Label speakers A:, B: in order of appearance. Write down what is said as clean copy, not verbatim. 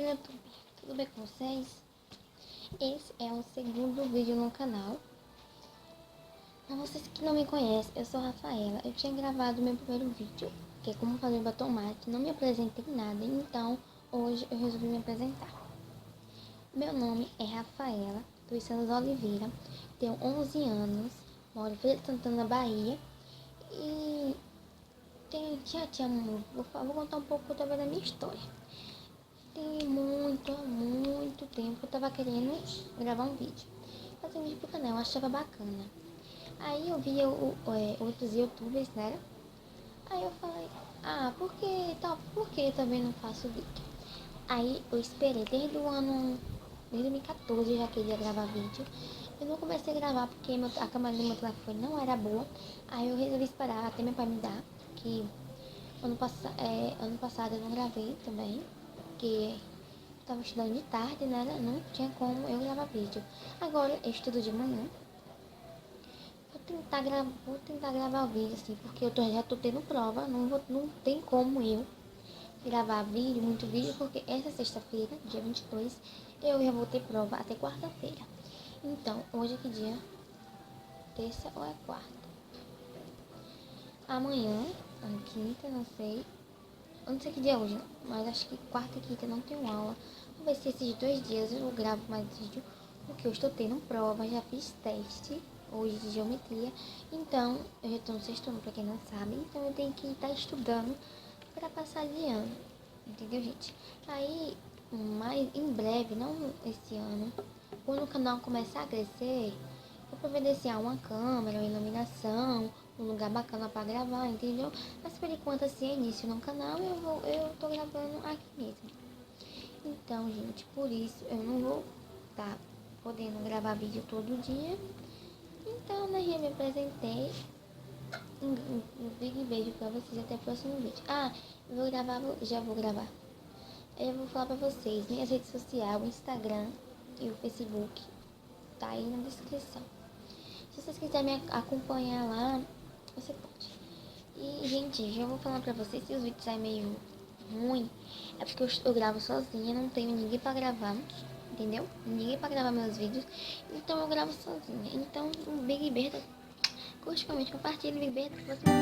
A: YouTube, tudo bem com vocês? Esse é o segundo vídeo no canal. Para vocês que não me conhecem, eu sou Rafaela. Eu tinha gravado meu primeiro vídeo, que é como fazer batom mate. Não me apresentei em nada, então hoje eu resolvi me apresentar. Meu nome é Rafaela dos Santos Oliveira, tenho 11 anos, moro em Feira de Santana, Bahia. E vou contar um pouco também da minha história. Tem muito tempo eu tava querendo gravar um vídeo. Fazer um vídeo pro canal, eu achava bacana. Aí eu via outros youtubers, né? Aí eu falei, por que eu também não faço vídeo? Aí eu esperei desde 2014 eu já queria gravar vídeo. Eu não comecei a gravar porque a câmera do meu telefone não era boa. Aí eu resolvi esperar até meu pai me dar, que ano passado eu não gravei também, porque estava estudando de tarde, né? Não tinha como eu gravar vídeo. Agora eu estudo de manhã. Vou tentar gravar o vídeo assim, porque já tô tendo prova. Não tem como eu gravar muito vídeo, porque essa sexta-feira, dia 22, eu já vou ter prova até quarta-feira. Então, hoje é que dia? Terça ou é quarta? Amanhã, quinta, não sei. Eu não sei que dia é hoje, mas acho que quarta e quinta não tenho aula. Vou ver se esses 2 dias eu gravo mais vídeo, porque eu estou tendo prova, já fiz teste hoje de geometria. Então, eu já estou no sexto ano, pra quem não sabe. Então, eu tenho que estar estudando para passar de ano. Entendeu, gente? Aí, mas em breve, não esse ano, quando o canal começar a crescer, vou providenciar uma câmera, uma iluminação, um lugar bacana para gravar, entendeu? Mas por enquanto, assim, é início no canal, eu tô gravando aqui mesmo. Então, gente, por isso eu não vou estar podendo gravar vídeo todo dia. Então, né, já me apresentei. Um big beijo pra vocês, até o próximo vídeo. Já vou gravar. Eu vou falar pra vocês, minhas redes sociais, o Instagram e o Facebook, tá aí na descrição. Se vocês quiserem me acompanhar lá, você pode. E, gente, já vou falar pra vocês, se os vídeos saem meio ruim, é porque eu gravo sozinha, não tenho ninguém pra gravar, entendeu? Ninguém pra gravar meus vídeos, então eu gravo sozinha. Então, um big beijo, curte, comente, compartilhe, big beijo, até o próximo vídeo.